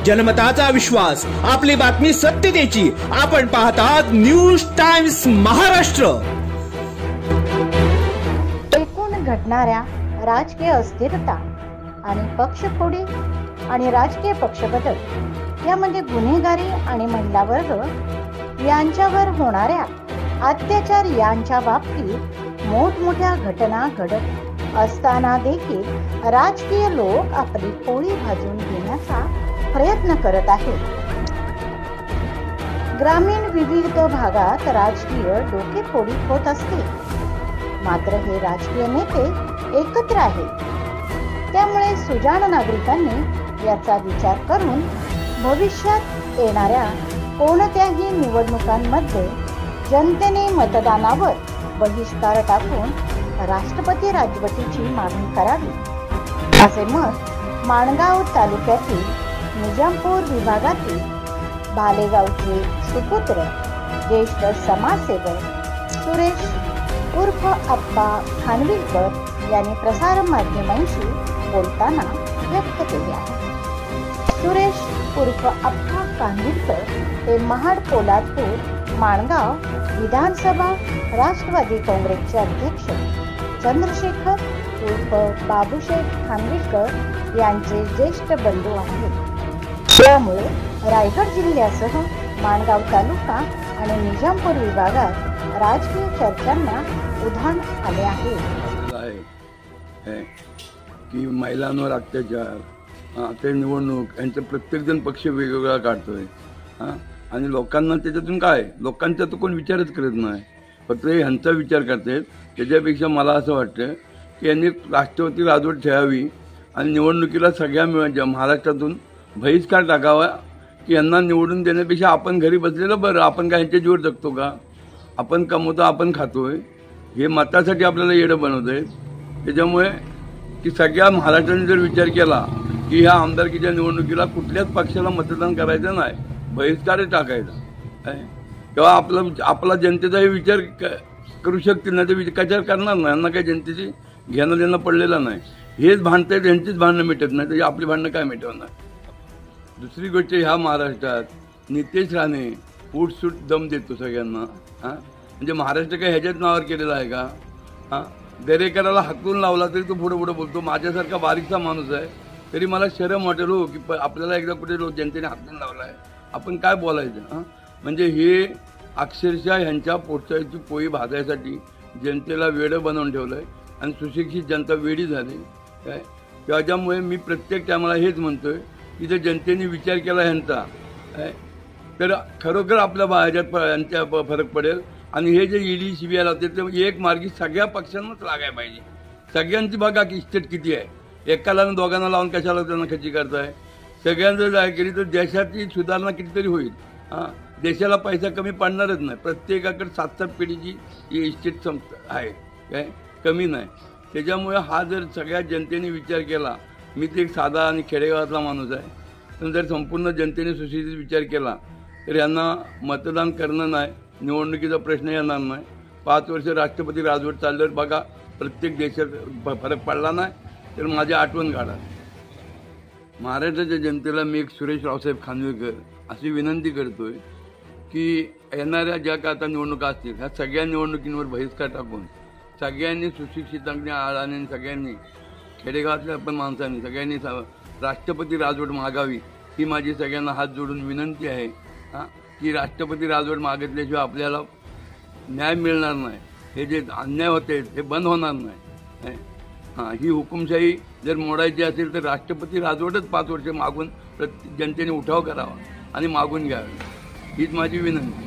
जनमताचा विश्वास, आपली बातमी सत्यतेची. आपण पाहतात न्यूज टाइम्स महाराष्ट्र. एकूण घडणाऱ्या राजकीय अस्थिरता आणि पक्षफोडी आणि राजकीय पक्षबदल यामध्ये गुन्हेगारी आणि महिला वर्ग यांच्यावर होणाऱ्या अत्याचार यांच्या बाबतीत मोठमोठ्या घटना घडत असताना देखील राजकीय लोक आपली पोळी भाजून घेण्याचा प्रयत्न करत आहेत. ग्रामीण विविध भागात राजकीय डोकेफोडी होत असते, मात्र हे राजकीय नेते एकत्र आहेत. त्यामुळे सुजाण नागरिकांनी याचा विचार करून भविष्यात येणाऱ्या कोणत्याही निवडणुकांमध्ये जनतेने मतदानावर बहिष्कार टाकून राष्ट्रपती राजवटीची मागणी करावी, असे मत माणगाव तालुक्यातील निजामपूर विभागातील भालेगावचे सुपुत्र ज्येष्ठ समाजसेवक सुरेश उर्फ अप्पा खानविलकर यांनी प्रसार माध्यमांशी बोलताना व्यक्त केले आहे. सुरेश उर्फ अप्पा खानविलकर हे महाड पोलादपूर माणगाव विधानसभा राष्ट्रवादी काँग्रेसचे अध्यक्ष चंद्रशेखर उर्फ बाबूशेठ खानविलकर यांचे ज्येष्ठ बंधू आहेत. त्यामुळे रायगड जिल्ह्यासह माणगाव तालुका आणि निजामपूर विभागात राजकीय चर्चांना उधाण आले आहे. की महिलांवर अत्याचार, ते निवडणूक यांचे प्रत्येक जण पक्ष वेगवेगळा काढतोय. आणि लोकांना त्याच्यातून काय, लोकांचा तर कोण विचारच करत नाही, फक्त ह्यांचा विचार करतात. त्याच्यापेक्षा मला असं वाटतं की यांनी राष्ट्रपती राजवट ठेवावी आणि निवडणुकीला सगळ्या महाराष्ट्रातून बहिष्कार टाकावा. की यांना निवडून देण्यापेक्षा आपण घरी बसलेलं बरं. आपण काय यांच्या जीवर जगतो का? आपण कमवतो, आपण खातोय, हे मतासाठी आपल्याला येडं बनवतंय. त्याच्यामुळे की सगळ्या महाराष्ट्राने जर विचार केला की ह्या आमदारकीच्या निवडणुकीला कुठल्याच पक्षाला मतदान करायचं नाही, बहिष्कारच टाकायचा, तेव्हा आपला जनतेचाही विचार करू शकतील. नाही तर विचार करणार नाही. यांना काही जनतेची घेणं देणं पडलेलं नाही. हेच भांडतायत, यांचीच भांडणं मिटत नाही, तर आपली भांडणं काय मिटवणार. दुसरी गोष्ट, ह्या महाराष्ट्रात नितेश राणे फूटसूट दम देतो सगळ्यांना. म्हणजे महाराष्ट्र काय ह्याच्याच नावावर केलेला आहे का? दरेकराला हाकलून लावला तरी तो पुढे पुढे बोलतो. माझ्यासारखा बारीकसा माणूस आहे तरी मला शरम वाटेल हो की आपल्याला एकदा कुठे जनतेने हाकलून लावला आहे, आपण काय बोलायचं. म्हणजे हे अक्षरशः ह्यांच्या पोटसाची पोळी भाजायसाठी जनतेला वेडं बनवून ठेवलं आहे आणि सुशिक्षित जनता वेडी झाली काय. त्याच्यामुळे मी प्रत्येक टायमाला हेच म्हणतोय की जर जनतेने विचार केला ह्यांचा तर खरोखर आपल्या यांच्या फरक पडेल. आणि हे जे ईडी सीबीआय लावते ते एक मार्गी सगळ्या पक्षांनाच लागायला पाहिजे. सगळ्यांची बघा की इस्टेट किती आहे, एकाला दोघांना लावून कशाला त्यांना खर्ची करताय. सगळ्यांचं जर केली तर देशाची सुधारणा कितीतरी होईल. देशाला पैसा कमी पडणारच नाही. प्रत्येकाकडे 7-7 पिढीची इस्टेट आहे काय, कमी नाही. त्याच्यामुळे हा जर सगळ्या जनतेने विचार केला, मी ते एक साधा आणि खेडेगावातला माणूस आहे, पण जर संपूर्ण जनतेने सुशिक्षित विचार केला तर यांना मतदान करणं नाही, निवडणुकीचा प्रश्न येणार नाही. 5 वर्ष राष्ट्रपती राजवट चालल्यावर बघा प्रत्येक देशात फरक पडला नाही. तर माझी आठवण काढा. महाराष्ट्राच्या जनतेला मी एक सुरेश रावसाहेब खानविलकर अशी विनंती करतोय की येणाऱ्या ज्या का आता निवडणुका असतील ह्या सगळ्या निवडणुकींवर बहिष्कार टाकून सगळ्यांनी सुशिक्षितांनी आणि सगळ्यांनी खेडेगावातल्या पण माणसांनी सगळ्यांनी राष्ट्रपती राजवट मागावी ही माझी सगळ्यांना हात जोडून विनंती आहे. की राष्ट्रपती राजवट मागितल्याशिवाय आपल्याला न्याय मिळणार नाही. हे जे अन्याय होते हे बंद होणार नाही. ही हुकुमशाही जर मोडायची असेल तर राष्ट्रपती राजवटच 5 वर्ष मागून जनतेने उठाव करावा आणि मागून घ्यावे, हीच माझी विनंती.